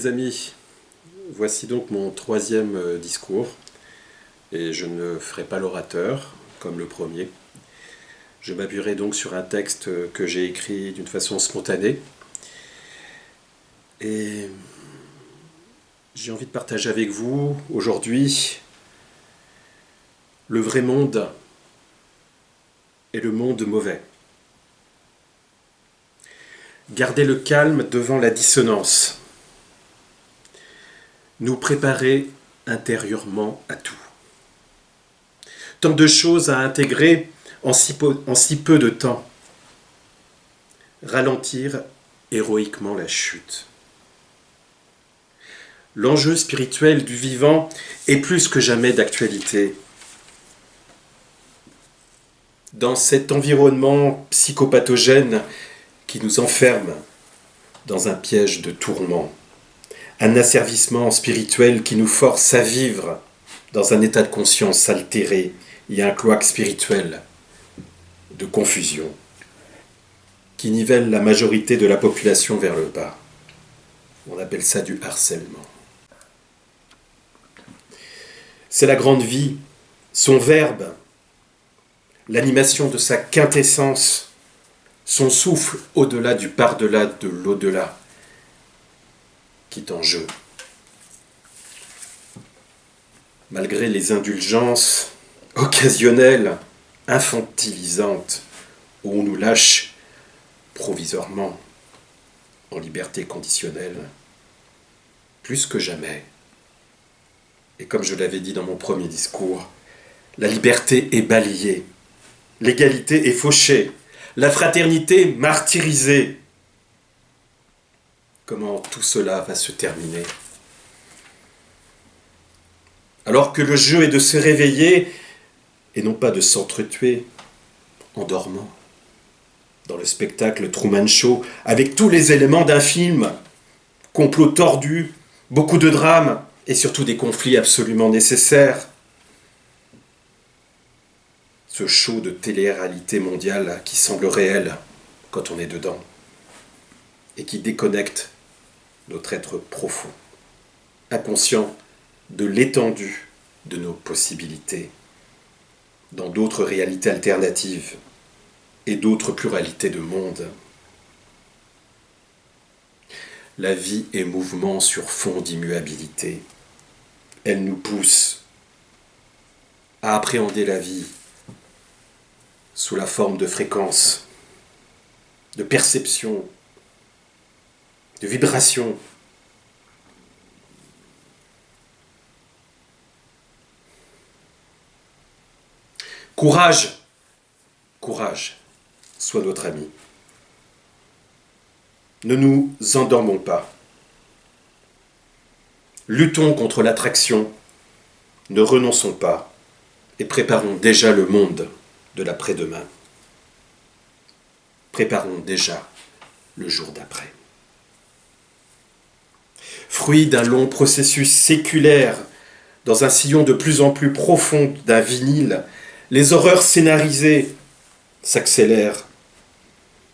mes amis, voici donc mon troisième discours, et je ne ferai pas l'orateur comme le premier. Je m'appuierai donc sur un texte que j'ai écrit d'une façon spontanée, et j'ai envie de partager avec vous aujourd'hui le vrai monde et le monde mauvais. Garder le calme devant la dissonance. Nous préparer intérieurement à tout. Tant de choses à intégrer en si peu de temps. Ralentir héroïquement la chute. L'enjeu spirituel du vivant est plus que jamais d'actualité. Dans cet environnement psychopathogène qui nous enferme dans un piège de tourment, un asservissement spirituel qui nous force à vivre dans un état de conscience altéré et un cloaque spirituel de confusion qui nivelle la majorité de la population vers le bas. On appelle ça du harcèlement. C'est la grande vie, son verbe, l'animation de sa quintessence, son souffle au-delà du par-delà de l'au-delà, qui est en jeu. Malgré les indulgences occasionnelles, infantilisantes, où on nous lâche provisoirement en liberté conditionnelle, plus que jamais, et comme je l'avais dit dans mon premier discours, la liberté est balayée, l'égalité est fauchée, la fraternité martyrisée. Comment tout cela va se terminer? Alors que le jeu est de se réveiller et non pas de s'entretuer en dormant dans le spectacle Truman Show avec tous les éléments d'un film, complot tordu, beaucoup de drames et surtout des conflits absolument nécessaires. Ce show de télé-réalité mondiale qui semble réel quand on est dedans et qui déconnecte notre être profond, inconscient de l'étendue de nos possibilités dans d'autres réalités alternatives et d'autres pluralités de monde. La vie est mouvement sur fond d'immuabilité. Elle nous pousse à appréhender la vie sous la forme de fréquences, de perceptions, de vibrations. Courage, courage, sois notre ami. Ne nous endormons pas. Luttons contre l'attraction, ne renonçons pas et préparons déjà le monde de l'après-demain. Préparons déjà le jour d'après. Fruit d'un long processus séculaire, dans un sillon de plus en plus profond d'un vinyle, les horreurs scénarisées s'accélèrent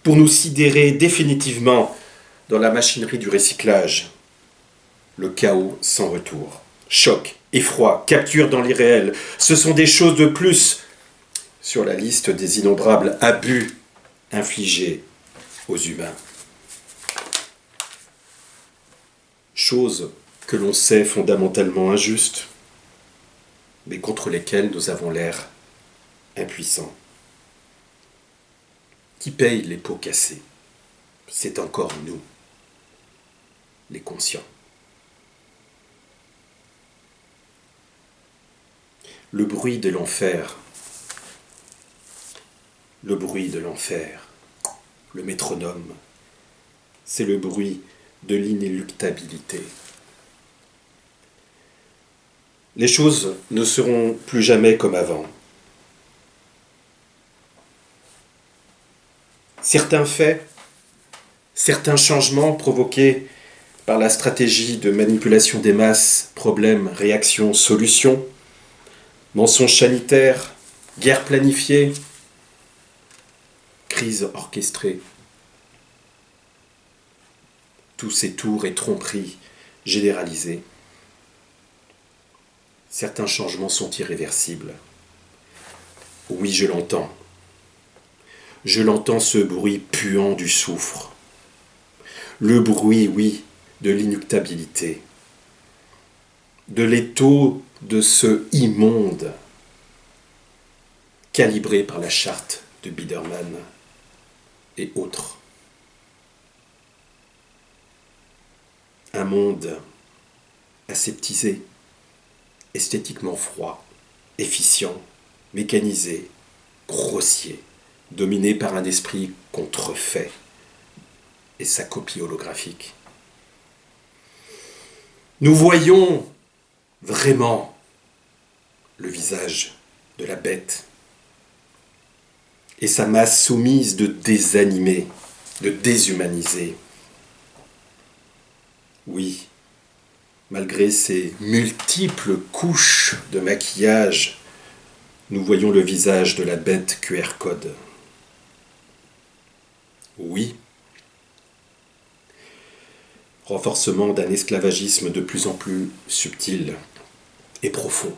pour nous sidérer définitivement dans la machinerie du recyclage. Le chaos sans retour. Choc, effroi, capture dans l'irréel, ce sont des choses de plus sur la liste des innombrables abus infligés aux humains. Choses que l'on sait fondamentalement injustes, mais contre lesquelles nous avons l'air impuissants. Qui paye les pots cassés? C'est encore nous, les conscients. Le bruit de l'enfer, le bruit de l'enfer, le métronome, c'est le bruit de l'inéluctabilité. Les choses ne seront plus jamais comme avant. Certains faits, certains changements provoqués par la stratégie de manipulation des masses, problèmes, réactions, solutions, mensonges sanitaires, guerre planifiée, crise orchestrée. Tous ces tours et tromperies généralisée. Certains changements sont irréversibles. Oui, je l'entends. Je l'entends, ce bruit puant du soufre. Le bruit, oui, de l'inuctabilité. De l'étau de ce immonde, calibré par la charte de Biederman et autres. Un monde aseptisé, esthétiquement froid, efficient, mécanisé, grossier, dominé par un esprit contrefait et sa copie holographique. Nous voyons vraiment le visage de la bête et sa masse soumise de désanimer, de déshumaniser. Oui, malgré ces multiples couches de maquillage, nous voyons le visage de la bête QR code. Oui, renforcement d'un esclavagisme de plus en plus subtil et profond.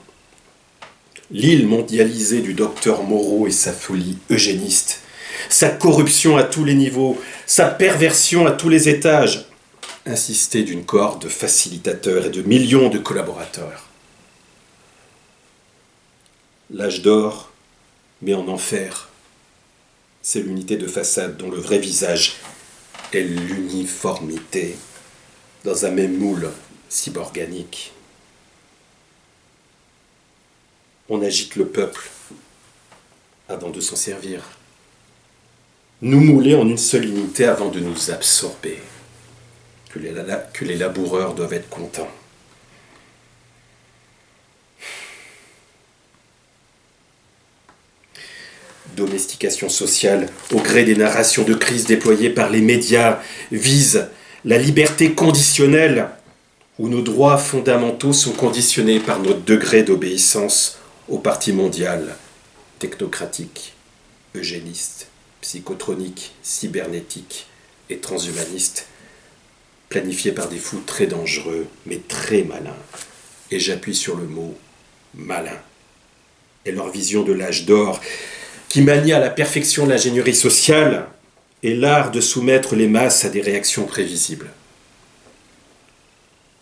L'île mondialisée du docteur Moreau et sa folie eugéniste, sa corruption à tous les niveaux, sa perversion à tous les étages, insistée d'une cohorte de facilitateurs et de millions de collaborateurs. L'âge d'or met en enfer. C'est l'unité de façade dont le vrai visage est l'uniformité dans un même moule cyborganique. On agite le peuple avant de s'en servir. Nous mouler en une seule unité avant de nous absorber. Que les laboureurs doivent être contents. Domestication sociale, au gré des narrations de crise déployées par les médias, vise la liberté conditionnelle, où nos droits fondamentaux sont conditionnés par notre degré d'obéissance au parti mondial, technocratique, eugéniste, psychotronique, cybernétique et transhumaniste, planifié par des fous très dangereux, mais très malins. Et j'appuie sur le mot « malin ». Et leur vision de l'âge d'or, qui manie à la perfection l'ingénierie sociale et l'art de soumettre les masses à des réactions prévisibles.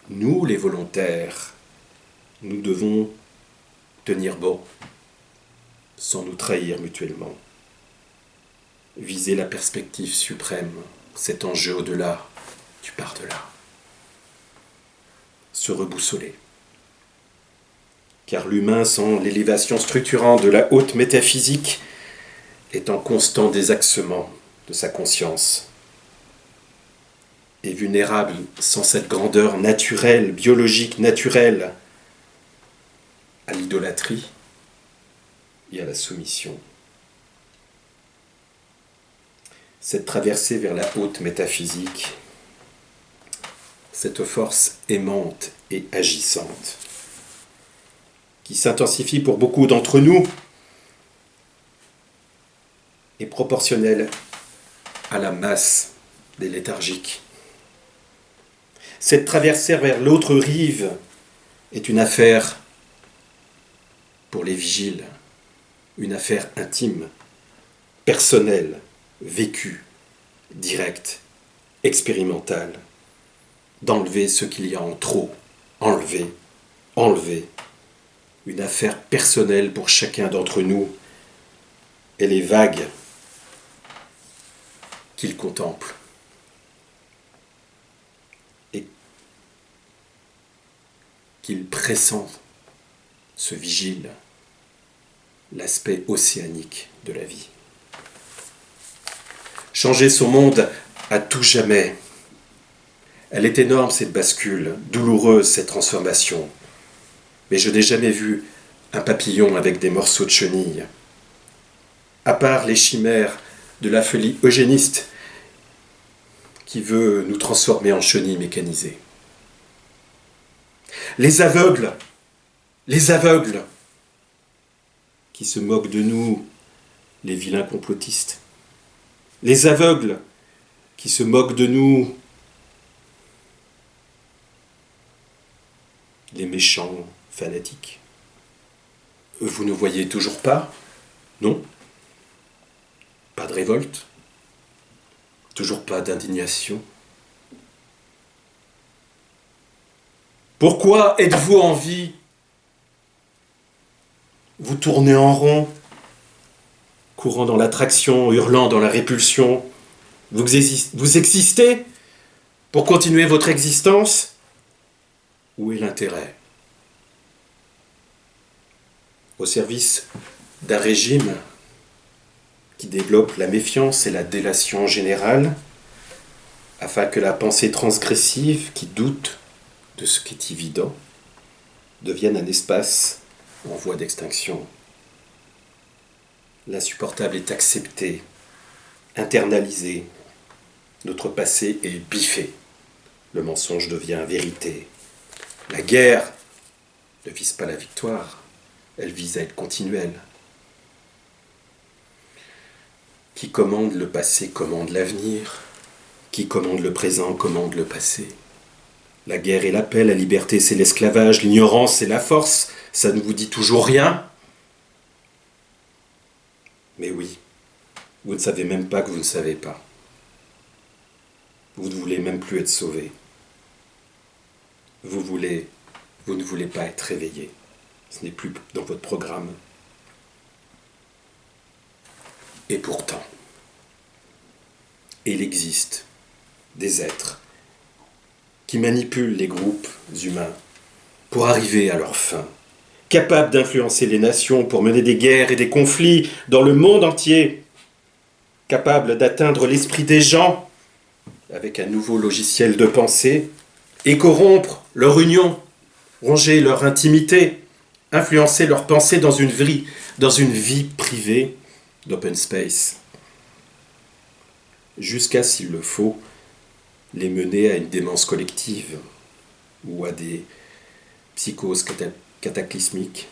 Nous, les volontaires, nous devons tenir bon, sans nous trahir mutuellement. Viser la perspective suprême, cet enjeu au-delà du par-delà. Se reboussoler. Car l'humain, sans l'élévation structurante de la haute métaphysique, est en constant désaxement de sa conscience. Et vulnérable sans cette grandeur naturelle, biologique naturelle, à l'idolâtrie et à la soumission. Cette traversée vers la haute métaphysique, cette force aimante et agissante, qui s'intensifie pour beaucoup d'entre nous, est proportionnelle à la masse des léthargiques. Cette traversée vers l'autre rive est une affaire pour les vigiles, une affaire intime, personnelle, vécue, directe, expérimentale, d'enlever ce qu'il y a en trop, enlever, une affaire personnelle pour chacun d'entre nous, et les vagues qu'il contemple. Et qu'il pressent, se vigile, l'aspect océanique de la vie. Changer son monde à tout jamais. Elle est énorme, cette bascule, douloureuse, cette transformation. Mais je n'ai jamais vu un papillon avec des morceaux de chenille. À part les chimères de la folie eugéniste qui veut nous transformer en chenilles mécanisées. Les aveugles qui se moquent de nous, les vilains complotistes. Les aveugles qui se moquent de nous, les méchants fanatiques. Vous ne voyez toujours pas? Non? Pas de révolte? Toujours pas d'indignation? Pourquoi êtes-vous en vie? Vous tournez en rond, courant dans l'attraction, hurlant dans la répulsion. Vous existez pour continuer votre existence? Où est l'intérêt? Au service d'un régime qui développe la méfiance et la délation générale, afin que la pensée transgressive qui doute de ce qui est évident devienne un espace en voie d'extinction. L'insupportable est accepté, internalisé. Notre passé est biffé. Le mensonge devient vérité. La guerre ne vise pas la victoire, elle vise à être continuelle. Qui commande le passé commande l'avenir. Qui commande le présent commande le passé. La guerre est la paix, la liberté c'est l'esclavage, l'ignorance c'est la force. Ça ne vous dit toujours rien? Mais oui, vous ne savez même pas que vous ne savez pas. Vous ne voulez même plus être sauvé. Vous ne voulez pas être réveillé. Ce n'est plus dans votre programme. Et pourtant, il existe des êtres qui manipulent les groupes humains pour arriver à leur fin, capables d'influencer les nations pour mener des guerres et des conflits dans le monde entier, capables d'atteindre l'esprit des gens avec un nouveau logiciel de pensée et corrompre leur union, ronger leur intimité, influencer leur pensée dans une vie privée d'open space, jusqu'à, s'il le faut, les mener à une démence collective ou à des psychoses cataclysmiques.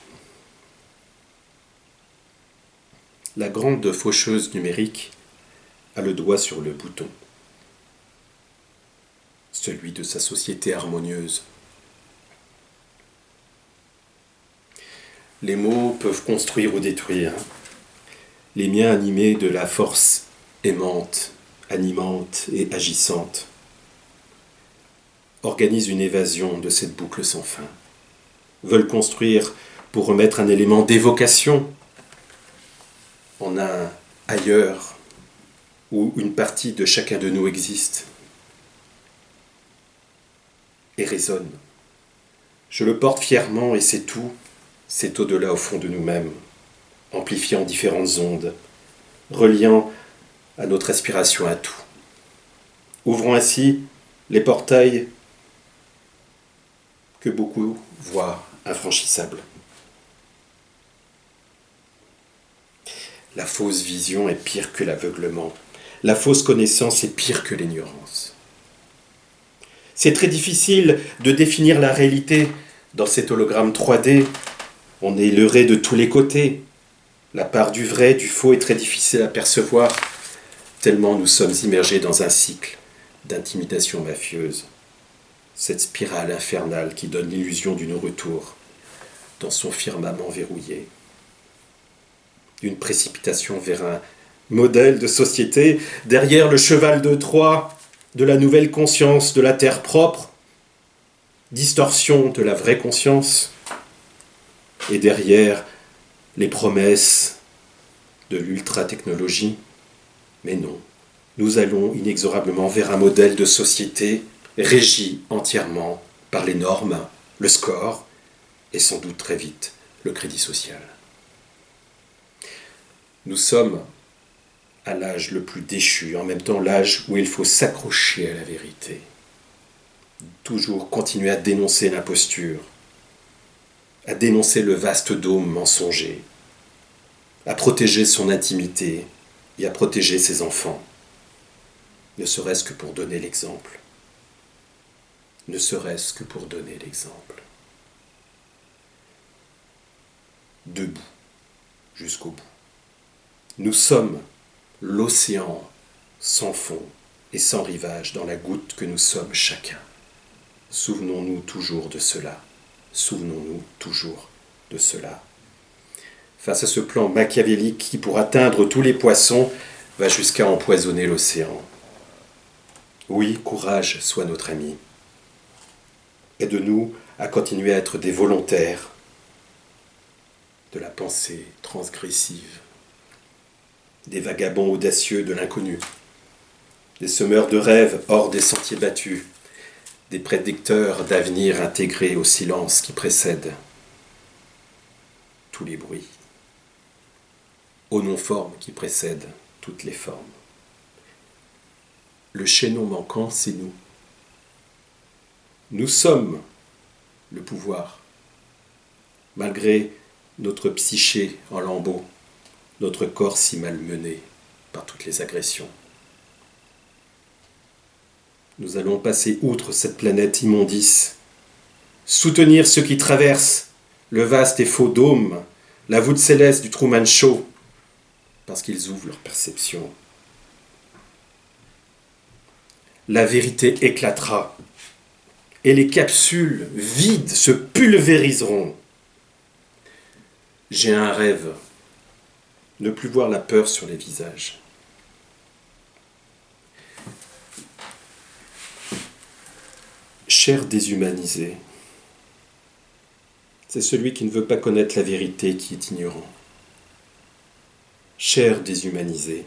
La grande faucheuse numérique a le doigt sur le bouton, celui de sa société harmonieuse. Les mots peuvent construire ou détruire. Les miens animés de la force aimante, animante et agissante organisent une évasion de cette boucle sans fin. Veulent construire pour remettre un élément d'évocation en un ailleurs où une partie de chacun de nous existe et résonne. Je le porte fièrement et c'est tout, c'est au-delà au fond de nous-mêmes, amplifiant différentes ondes, reliant à notre aspiration à tout. Ouvrons ainsi les portails que beaucoup voient infranchissables. La fausse vision est pire que l'aveuglement. La fausse connaissance est pire que l'ignorance. C'est très difficile de définir la réalité dans cet hologramme 3D. On est leurré de tous les côtés. La part du vrai, du faux est très difficile à percevoir, tellement nous sommes immergés dans un cycle d'intimidation mafieuse. Cette spirale infernale qui donne l'illusion du non-retour dans son firmament verrouillé. D'une précipitation vers un modèle de société derrière le cheval de Troie de la nouvelle conscience de la terre propre, distorsion de la vraie conscience, et derrière les promesses de l'ultra-technologie. Mais non, nous allons inexorablement vers un modèle de société régi entièrement par les normes, le score et sans doute très vite le crédit social. Nous sommes à l'âge le plus déchu, en même temps l'âge où il faut s'accrocher à la vérité. Toujours continuer à dénoncer l'imposture, à dénoncer le vaste dôme mensonger, à protéger son intimité et à protéger ses enfants, ne serait-ce que pour donner l'exemple. Ne serait-ce que pour donner l'exemple. Debout, jusqu'au bout. Nous sommes l'océan sans fond et sans rivage dans la goutte que nous sommes chacun. Souvenons-nous toujours de cela. Souvenons-nous toujours de cela. Face à ce plan machiavélique qui, pour atteindre tous les poissons, va jusqu'à empoisonner l'océan. Oui, courage soit notre ami. Aide-nous à continuer à être des volontaires de la pensée transgressive, des vagabonds audacieux de l'inconnu, des semeurs de rêves hors des sentiers battus, des prédicteurs d'avenir intégrés au silence qui précède tous les bruits, aux non-formes qui précèdent toutes les formes. Le chaînon manquant, c'est nous. Nous sommes le pouvoir, malgré notre psyché en lambeaux, notre corps si malmené par toutes les agressions. Nous allons passer outre cette planète immondice, soutenir ceux qui traversent le vaste et faux dôme, la voûte céleste du Truman Show, parce qu'ils ouvrent leur perception. La vérité éclatera, et les capsules vides se pulvériseront. J'ai un rêve, ne plus voir la peur sur les visages. Cher déshumanisé, c'est celui qui ne veut pas connaître la vérité qui est ignorant. Cher déshumanisé,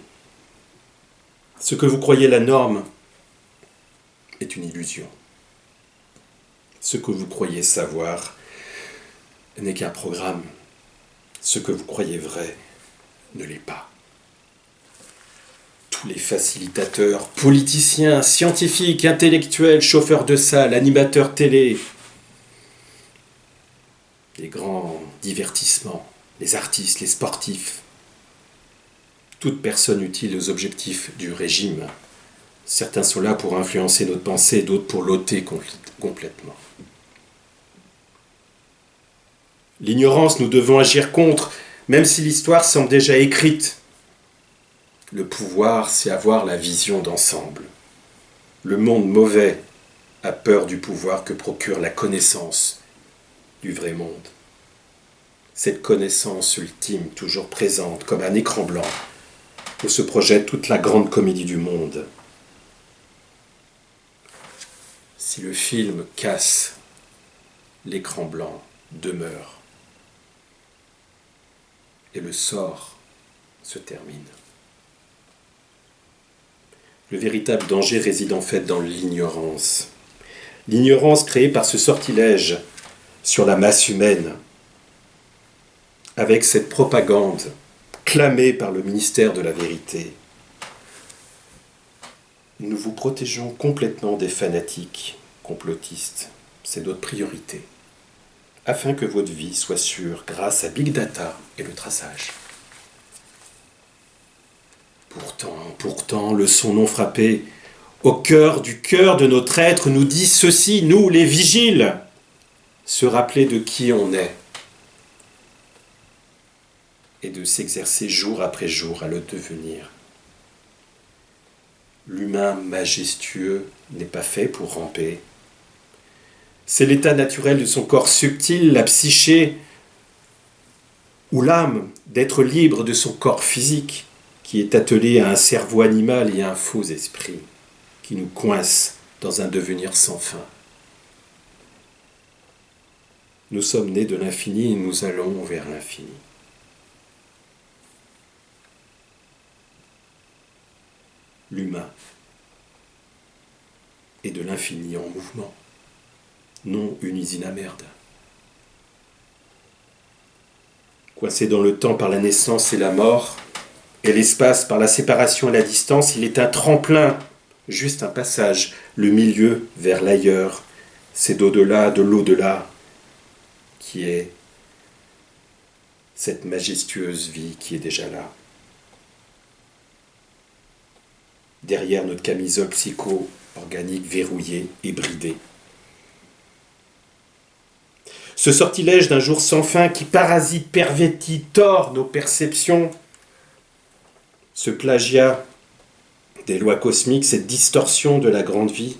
ce que vous croyez la norme est une illusion. Ce que vous croyez savoir n'est qu'un programme. Ce que vous croyez vrai ne l'est pas. Tous les facilitateurs, politiciens, scientifiques, intellectuels, chauffeurs de salle, animateurs télé, les grands divertissements, les artistes, les sportifs, toute personne utile aux objectifs du régime. Certains sont là pour influencer notre pensée, d'autres pour l'ôter complètement. L'ignorance, nous devons agir contre, même si l'histoire semble déjà écrite. Le pouvoir, c'est avoir la vision d'ensemble. Le monde mauvais a peur du pouvoir que procure la connaissance du vrai monde. Cette connaissance ultime, toujours présente, comme un écran blanc, où se projette toute la grande comédie du monde. Si le film casse, l'écran blanc demeure. Et le sort se termine. Le véritable danger réside en fait dans l'ignorance. L'ignorance créée par ce sortilège sur la masse humaine, avec cette propagande clamée par le ministère de la Vérité. Nous vous protégeons complètement des fanatiques complotistes. C'est notre priorité, afin que votre vie soit sûre grâce à Big Data et le traçage. Pourtant, le son non frappé, au cœur de notre être, nous dit ceci, nous les vigiles, se rappeler de qui on est et de s'exercer jour après jour à le devenir. L'humain majestueux n'est pas fait pour ramper. C'est l'état naturel de son corps subtil, la psyché, ou l'âme, d'être libre de son corps physique, qui est attelé à un cerveau animal et à un faux esprit, qui nous coince dans un devenir sans fin. Nous sommes nés de l'infini et nous allons vers l'infini. L'humain est de l'infini en mouvement, non une usine à merde. Coincé dans le temps par la naissance et la mort, et l'espace par la séparation et la distance, il est un tremplin, juste un passage, le milieu vers l'ailleurs. C'est d'au-delà, de l'au-delà, qui est cette majestueuse vie qui est déjà là. Derrière notre camisole psycho-organique verrouillée et bridée. Ce sortilège d'un jour sans fin qui parasite, pervertit, tord nos perceptions, ce plagiat des lois cosmiques, cette distorsion de la grande vie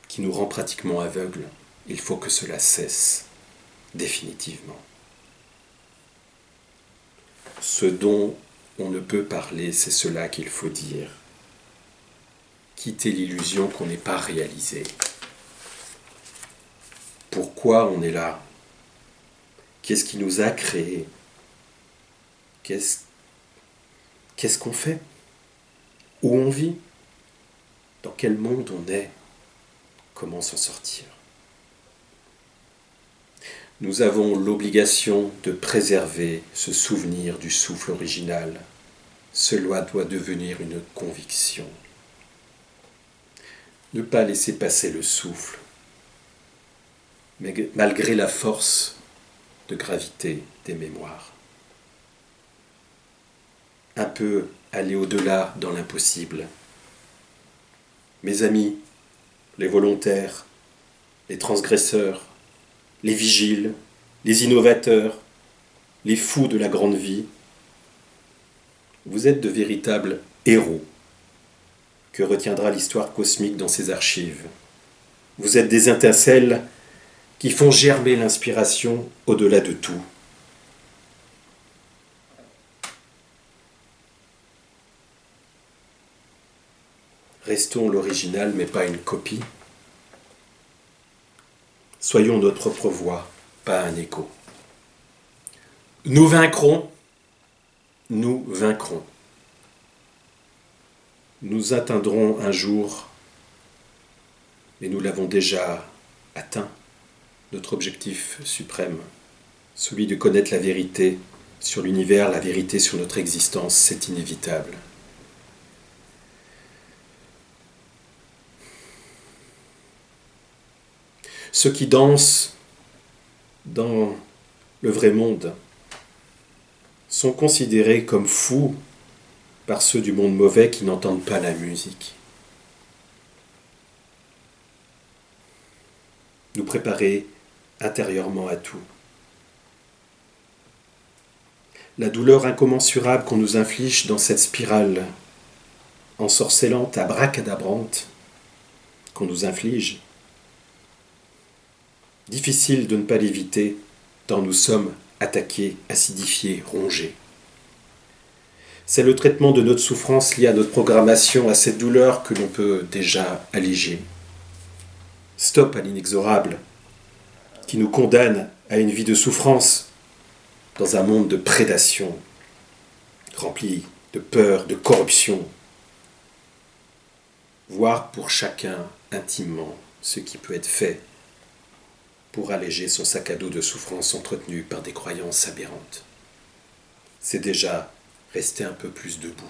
qui nous rend pratiquement aveugle. Il faut que cela cesse définitivement. Ce dont on ne peut parler, c'est cela qu'il faut dire. Quitter l'illusion qu'on n'est pas réalisé. Pourquoi on est là? Qu'est-ce qui nous a créés? Qu'est-ce qu'on fait? Où on vit? Dans quel monde on est? Comment s'en sortir? Nous avons l'obligation de préserver ce souvenir du souffle original. Cela doit devenir une conviction. Ne pas laisser passer le souffle, mais malgré la force de gravité des mémoires. Un peu aller au-delà dans l'impossible. Mes amis, les volontaires, les transgresseurs, les vigiles, les innovateurs, les fous de la grande vie, vous êtes de véritables héros que retiendra l'histoire cosmique dans ses archives. Vous êtes des étincelles qui font germer l'inspiration au-delà de tout. Restons l'original, mais pas une copie. Soyons notre propre voix, pas un écho. Nous vaincrons, nous vaincrons. Nous atteindrons un jour, et nous l'avons déjà atteint, notre objectif suprême, celui de connaître la vérité sur l'univers, la vérité sur notre existence, c'est inévitable. Ceux qui dansent dans le vrai monde sont considérés comme fous par ceux du monde mauvais qui n'entendent pas la musique. Nous préparer intérieurement à tout. La douleur incommensurable qu'on nous inflige dans cette spirale ensorcelante, abracadabrante qu'on nous inflige, difficile de ne pas l'éviter tant nous sommes attaqués, acidifiés, rongés. C'est le traitement de notre souffrance lié à notre programmation, à cette douleur que l'on peut déjà alléger. Stop à l'inexorable, qui nous condamne à une vie de souffrance dans un monde de prédation, rempli de peur, de corruption. Voir pour chacun intimement ce qui peut être fait pour alléger son sac à dos de souffrance entretenu par des croyances aberrantes. C'est déjà rester un peu plus debout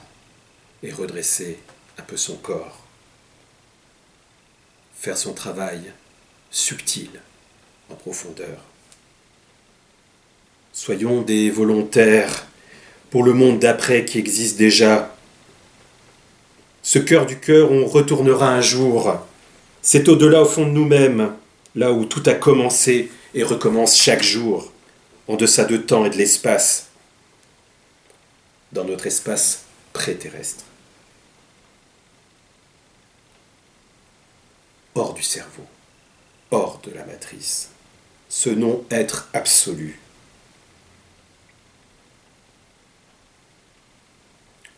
et redresser un peu son corps. Faire son travail subtil, en profondeur. Soyons des volontaires pour le monde d'après qui existe déjà. Ce cœur du cœur, on retournera un jour. C'est au-delà au fond de nous-mêmes, là où tout a commencé et recommence chaque jour, en deçà de temps et de l'espace, dans notre espace pré-terrestre. Hors du cerveau, hors de la matrice, ce non-être absolu,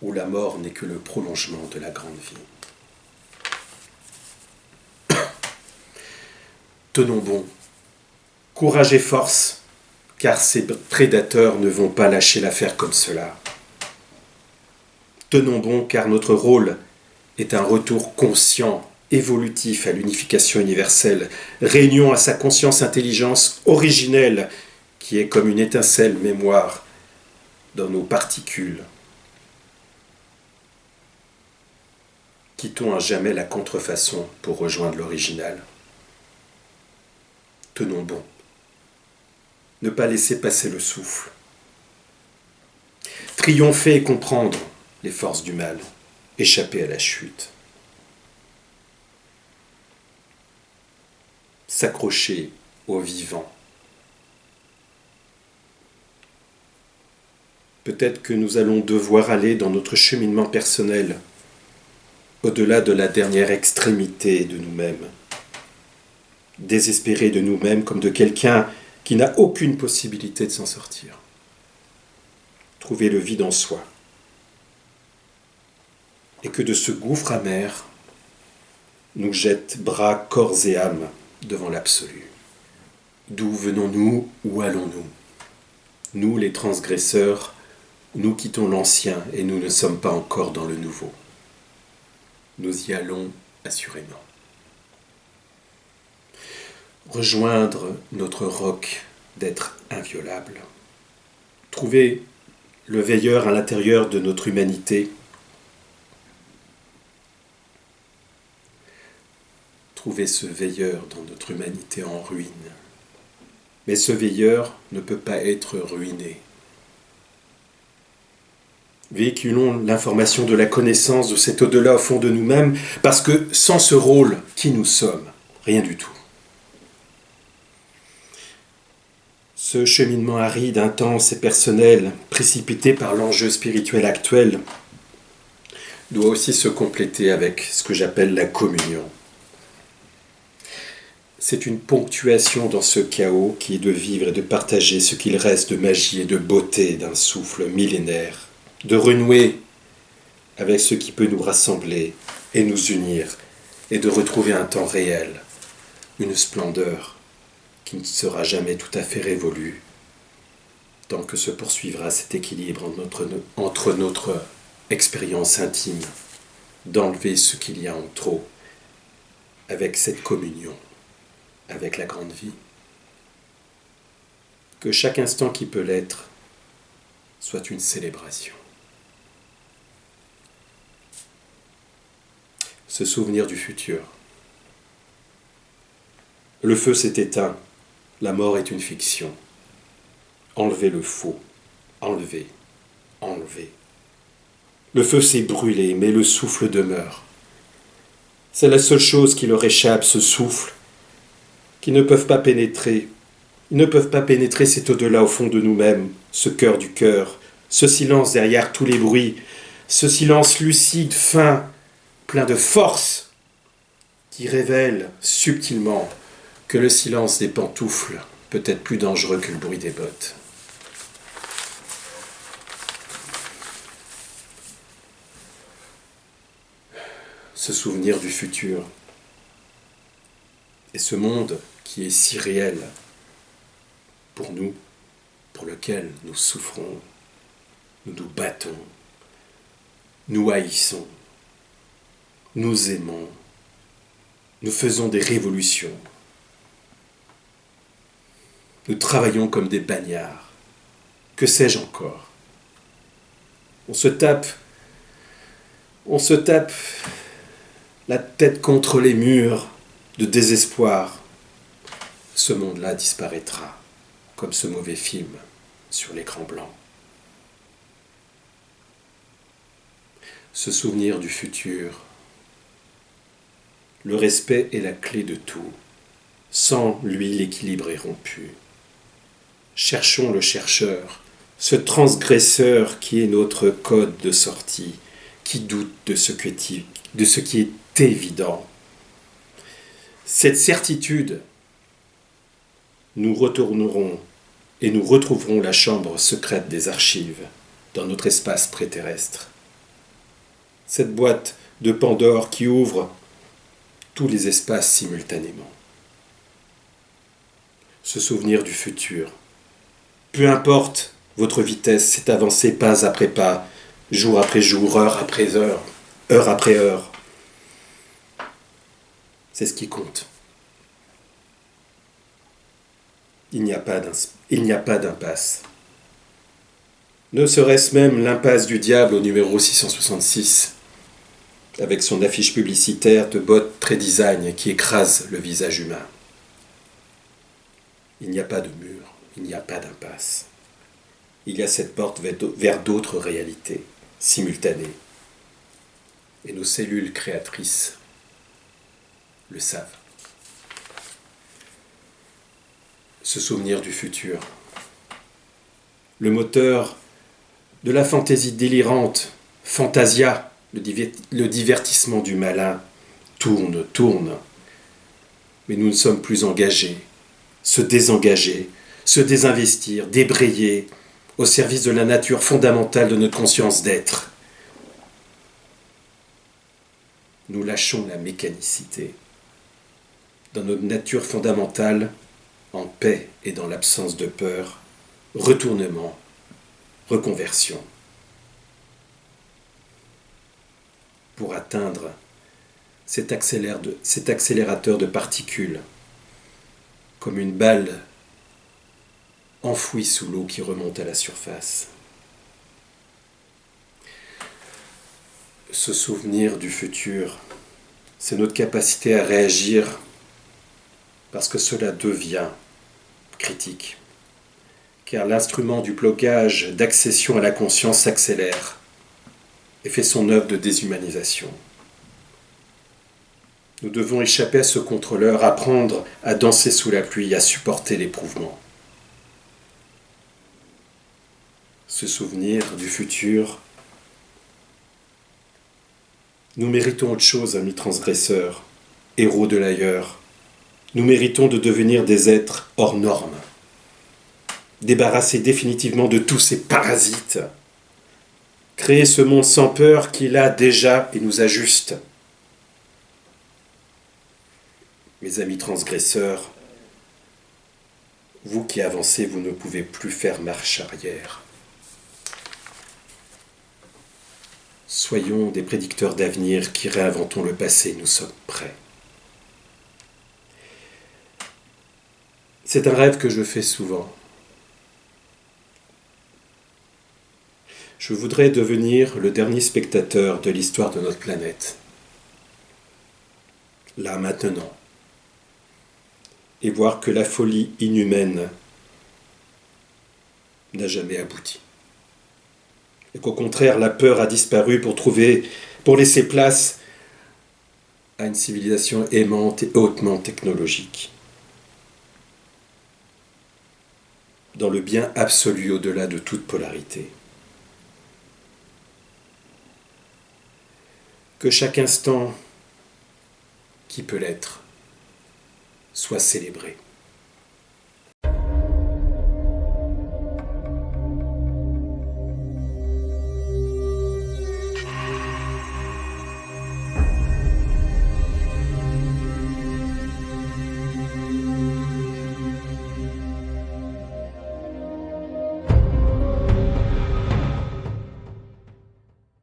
où la mort n'est que le prolongement de la grande vie. Tenons bon, courage et force, car ces prédateurs ne vont pas lâcher l'affaire comme cela. Tenons bon, car notre rôle est un retour conscient, évolutif à l'unification universelle, réunion à sa conscience-intelligence originelle, qui est comme une étincelle mémoire dans nos particules. Quittons à jamais la contrefaçon pour rejoindre l'original. Tenons bon. Ne pas laisser passer le souffle. Triompher et comprendre les forces du mal. Échapper à la chute. S'accrocher au vivant. Peut-être que nous allons devoir aller dans notre cheminement personnel, au-delà de la dernière extrémité de nous-mêmes. désespérer de nous-mêmes comme de quelqu'un qui n'a aucune possibilité de s'en sortir. Trouver le vide en soi. Et que de ce gouffre amer nous jette bras, corps et âme devant l'absolu. D'où venons-nous, où allons-nous? Nous, les transgresseurs, nous quittons l'ancien et nous ne sommes pas encore dans le nouveau. Nous y allons assurément. Rejoindre notre roc d'être inviolable. Trouver le veilleur à l'intérieur de notre humanité. Trouver ce veilleur dans notre humanité en ruine. Mais ce veilleur ne peut pas être ruiné. Véhiculons l'information de la connaissance de cet au-delà au fond de nous-mêmes, parce que sans ce rôle, qui nous sommes? Rien du tout. Ce cheminement aride, intense et personnel, précipité par l'enjeu spirituel actuel, doit aussi se compléter avec ce que j'appelle la communion. C'est une ponctuation dans ce chaos qui est de vivre et de partager ce qu'il reste de magie et de beauté d'un souffle millénaire, de renouer avec ce qui peut nous rassembler et nous unir, et de retrouver un temps réel, une splendeur qui ne sera jamais tout à fait révolue, tant que se poursuivra cet équilibre entre notre expérience intime, d'enlever ce qu'il y a en trop, avec cette communion, avec la grande vie. Que chaque instant qui peut l'être soit une célébration. Se souvenir du futur. Le feu s'est éteint, la mort est une fiction. Enlevez le faux, enlevez, enlevez. Le feu s'est brûlé, mais le souffle demeure. C'est la seule chose qui leur échappe, ce souffle, qui ne peuvent pas pénétrer. Ils ne peuvent pas pénétrer cet au-delà au fond de nous-mêmes, ce cœur du cœur, ce silence derrière tous les bruits, ce silence lucide, fin, plein de force, qui révèle subtilement que le silence des pantoufles peut être plus dangereux que le bruit des bottes. Se souvenir du futur et ce monde qui est si réel pour nous, pour lequel nous souffrons, nous nous battons, nous haïssons, nous aimons, nous faisons des révolutions, nous travaillons comme des bagnards, que sais-je encore? On se tape la tête contre les murs de désespoir. Ce monde-là disparaîtra, comme ce mauvais film sur l'écran blanc. Se souvenir du futur. Le respect est la clé de tout. Sans lui, l'équilibre est rompu. Cherchons le chercheur, ce transgresseur qui est notre code de sortie, qui doute de ce qui est évident. Cette certitude, nous retournerons et nous retrouverons la chambre secrète des archives dans notre espace préterrestre. Cette boîte de Pandore qui ouvre tous les espaces simultanément. Se souvenir du futur. Peu importe votre vitesse, c'est avancer pas après pas, jour après jour, heure après heure, heure après heure. C'est ce qui compte. Il n'y a pas d'impasse. Ne serait-ce même l'impasse du diable au numéro 666, avec son affiche publicitaire de bottes très design qui écrase le visage humain. Il n'y a pas de mur, il n'y a pas d'impasse. Il y a cette porte vers d'autres réalités, simultanées. Et nos cellules créatrices le savent. Se souvenir du futur. Le moteur de la fantaisie délirante, Fantasia, le divertissement du malin, tourne. Mais nous ne sommes plus engagés. Se désengager, se désinvestir, débrayer, au service de la nature fondamentale de notre conscience d'être. Nous lâchons la mécanicité. Dans notre nature fondamentale, en paix et dans l'absence de peur, retournement, reconversion. Pour atteindre cet accélérateur de particules, comme une balle enfouie sous l'eau qui remonte à la surface. Se souvenir du futur, c'est notre capacité à réagir parce que cela devient critique. Car l'instrument du blocage d'accession à la conscience s'accélère et fait son œuvre de déshumanisation. Nous devons échapper à ce contrôleur, apprendre à danser sous la pluie, à supporter l'éprouvement. Se souvenir du futur. Nous méritons autre chose, amis transgresseurs, héros de l'ailleurs. Nous méritons de devenir des êtres hors normes, débarrasser définitivement de tous ces parasites, créer ce monde sans peur qu'il a déjà et nous ajuste. Mes amis transgresseurs, vous qui avancez, vous ne pouvez plus faire marche arrière. Soyons des prédicteurs d'avenir qui réinventons le passé, nous sommes prêts. C'est un rêve que je fais souvent. Je voudrais devenir le dernier spectateur de l'histoire de notre planète. Là, maintenant. Et voir que la folie inhumaine n'a jamais abouti. Et qu'au contraire, la peur a disparu pour laisser place à une civilisation aimante et hautement technologique. Dans le bien absolu au-delà de toute polarité. Que chaque instant qui peut l'être soit célébré.